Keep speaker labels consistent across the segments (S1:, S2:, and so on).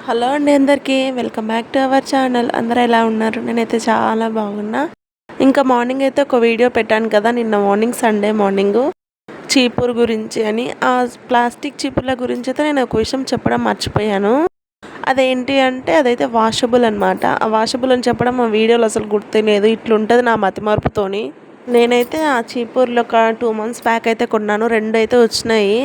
S1: Hello అండి అందరికీ welcome back to our channel. అందరూ ఎలా ఉన్నారు? నేనైతే చాలా బాగున్నా. ఇంకా మార్నింగ్ అయితే ఒక వీడియో పెట్టాను కదా, నిన్న మార్నింగ్ సండే మార్నింగు చీపురు గురించి అని. ఆ ప్లాస్టిక్ చీపుర్ల గురించి అయితే నేను ఒక విషయం చెప్పడం మర్చిపోయాను. అదేంటి అంటే అదైతే వాషబుల్ అనమాట. ఆ వాషబుల్ అని చెప్పడం ఆ వీడియోలో అసలు గుర్తులేదు. ఇట్లుంటుంది నా మతిమరుపుతోని. నేనైతే ఆ చీపుర్లు ఒక 2 months బ్యాక్ అయితే కొన్నాను. 2 అయితే వచ్చినాయి.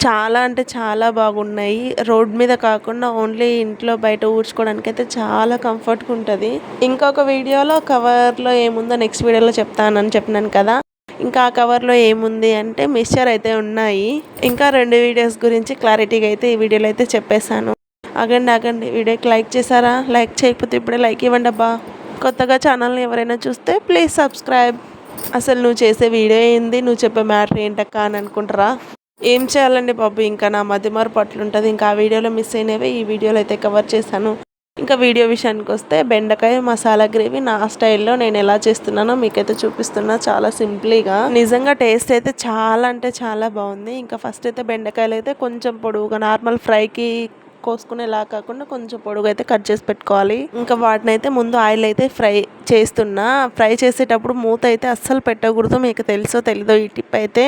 S1: చాలా అంటే చాలా బాగున్నాయి. రోడ్ మీద కాకుండా ఓన్లీ ఇంట్లో బయట ఊడ్చుకోవడానికైతే చాలా కంఫర్ట్‌గా ఉంటది. ఇంకొక వీడియోలో కవర్‌లో ఏముందో నెక్స్ట్ వీడియోలో చెప్తానని చెప్పినాను కదా! ఇంకా ఆ కవర్‌లో ఏముంది అంటే మిక్స్చర్ అయితే ఉన్నాయి. ఇంకా 2 వీడియోస్ గురించి క్లారిటీగా అయితే ఈ వీడియోలో అయితే చెప్పేసాను. ఆగండి వీడియోకి లైక్ చేశారా? లైక్ చేయకపోతే ఇప్పుడే లైక్ ఇవ్వండబ్బా! కొత్తగా ఛానల్‌ని ఎవరైనా చూస్తే ప్లీజ్ సబ్స్క్రైబ్. అసలు నువ్వు చేసే వీడియో ఏంది? నువ్వు చెప్పే మ్యాటర్ ఏంటక్కా అని అనుకుంటారా? ఏం చేయాలండి బాబు, ఇంకా నా మతిమరుపు అట్లుంటది. ఇంకా ఆ వీడియోలో మిస్ అయినవే ఈ వీడియోలో అయితే కవర్ చేశాను. ఇంకా వీడియో విషయానికి వస్తే బెండకాయ మసాలా గ్రేవీ నా స్టైల్లో నేను ఎలా చేస్తున్నానో మీకైతే చూపిస్తున్నా, చాలా సింపుల్గా. నిజంగా టేస్ట్ అయితే చాలా అంటే చాలా బాగుంది. ఇంకా ఫస్ట్ అయితే బెండకాయలు అయితే కొంచెం పొడవుగా నార్మల్ ఫ్రైకి కోసుకునేలా కాకుండా కొంచెం పొడుగు అయితే కట్ చేసి పెట్టుకోవాలి. ఇంకా వాటిని అయితే ముందు ఆయిల్ అయితే ఫ్రై చేస్తున్నా. ఫ్రై చేసేటప్పుడు మూత అయితే అస్సలు పెట్టకూడదు. మీకు తెలుసో తెలీదో ఈ టిప్ అయితే.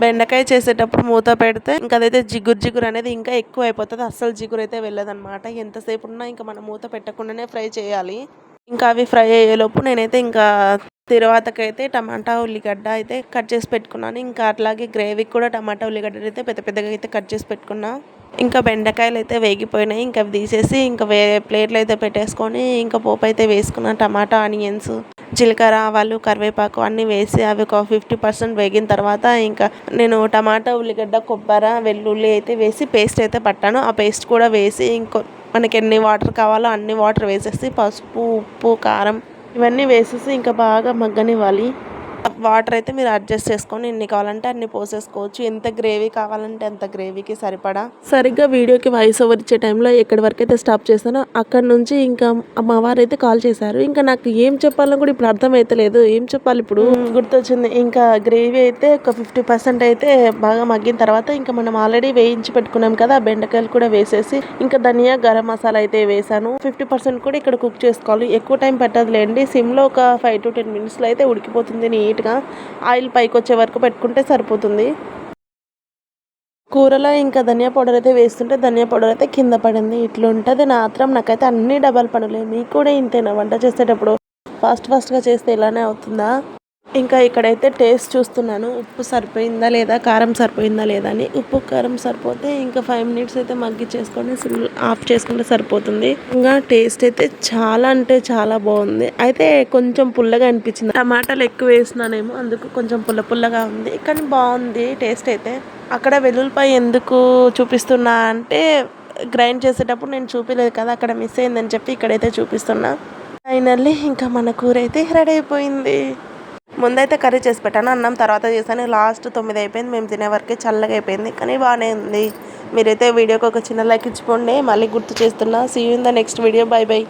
S1: బెండకాయ చేసేటప్పుడు మూత పెడితే ఇంకా అదైతే జిగురు అనేది ఇంకా ఎక్కువ అయిపోతుంది. అస్సలు జిగురు అయితే వెళ్ళదన్నమాట. ఎంతసేపు ఉన్నా ఇంకా మనం మూత పెట్టకుండానే ఫ్రై చేయాలి. ఇంకా అవి ఫ్రై అయ్యేలోపు నేనైతే ఇంకా తర్వాతకైతే టమాటా ఉల్లిగడ్డ అయితే కట్ చేసి పెట్టుకున్నాను. ఇంకా అట్లాగే గ్రేవీకి కూడా టమాటా ఉల్లిగడ్డ అయితే పెద్ద పెద్దగా అయితే కట్ చేసి పెట్టుకున్నా. ఇంకా బెండకాయలు అయితే వేగిపోయినాయి. ఇంకా అవి తీసేసి ఇంకా వేరే ప్లేట్లు అయితే పెట్టేసుకొని ఇంకా పోపు అయితే వేసుకున్నాను. టమాటా, ఆనియన్స్, జీలకర్ర, ఆవాలు, కరివేపాకు అన్నీ వేసి అవి ఒక 50% వేగిన తర్వాత ఇంకా నేను టమాటా, ఉల్లిగడ్డ, కొబ్బరి, వెల్లుల్లి అయితే వేసి పేస్ట్ అయితే పట్టాను. ఆ పేస్ట్ కూడా వేసి మనకి ఎన్ని వాటర్ కావాలో అన్ని వాటర్ వేసేసి పసుపు, ఉప్పు, కారం ఇవన్నీ వేసేసి ఇంకా బాగా మగ్గనివ్వాలి. వాటర్ అయితే మీరు అడ్జస్ట్ చేసుకొని ఎన్ని కావాలంటే అన్ని పోసేసుకోవచ్చు. ఎంత గ్రేవీ కావాలంటే అంత గ్రేవీకి సరిపడా. సరిగ్గా వీడియోకి వాయిస్ ఓవర్ ఇచ్చే టైంలో ఎక్కడి వరకు అయితే స్టాప్ చేశానో అక్కడ నుంచి ఇంకా మా వారు అయితే కాల్ చేశారు. ఇంకా నాకు ఏం చెప్పాలో కూడా ఇప్పుడు అర్థమైతలేదు. ఏం చెప్పాలి ఇప్పుడు గుర్తొచ్చింది. ఇంకా గ్రేవీ అయితే ఒక 50% అయితే బాగా మగ్గిన తర్వాత ఇంకా మనం ఆల్రెడీ వేయించి పెట్టుకున్నాం కదా, బెండకాయలు కూడా వేసేసి ఇంకా ధనియా, గరం మసాలా అయితే వేసాను. 50% కూడా ఇక్కడ కుక్ చేసుకోవాలి. ఎక్కువ టైం పట్టదులేండి. సిమ్లో ఒక 5 to 10 minutesలో అయితే ఉడికిపోతుంది. నీట్గా ఆయిల్ పైకి వచ్చే వరకు పెట్టుకుంటే సరిపోతుంది. కూరలో ఇంకా ధనియా పౌడర్ అయితే వేస్తుంటే ధనియా పౌడర్ అయితే కింద పడింది. ఇట్లుంటుంది నా ఆత్రం. నాకైతే అన్ని డబల్ పనులే. మీకు కూడా ఇంతేనా? వంట చేసేటప్పుడు ఫాస్ట్గా చేస్తే ఇలానే అవుతుందా? ఇంకా ఇక్కడైతే టేస్ట్ చూస్తున్నాను, ఉప్పు సరిపోయిందా లేదా, కారం సరిపోయిందా లేదా అని. ఉప్పు కారం సరిపోతే ఇంకా 5 minutes అయితే మగ్గిచ్చేసుకొని ఆఫ్ చేసుకుంటే సరిపోతుంది. ఇంకా టేస్ట్ అయితే చాలా అంటే చాలా బాగుంది. అయితే కొంచెం పుల్లగా అనిపించింది. టమాటాలు ఎక్కువ వేసినానేమో, అందుకు కొంచెం పుల్లగా ఉంది. కానీ బాగుంది టేస్ట్ అయితే. అక్కడ వెల్లుల్లిపాయ ఎందుకు చూపిస్తున్నా అంటే గ్రైండ్ చేసేటప్పుడు నేను చూపించలేదు కదా, అక్కడ మిస్ అయిందని చెప్పి ఇక్కడైతే చూపిస్తున్నా. ఫైనల్లీ ఇంకా మన కూర అయితే రెడీ అయిపోయింది. ముందైతే కర్రీ చేసి పెట్టాను, అన్నం తర్వాత చేశాను. లాస్ట్ 9 అయిపోయింది. మేము తినే వరకే చల్లగా అయిపోయింది, కానీ బాగానే ఉంది. మీరైతే వీడియోకి ఒక చిన్న లైక్ ఇచ్చిపోండి. మళ్ళీ గుర్తు చేస్తున్నా. See you in the next video. By.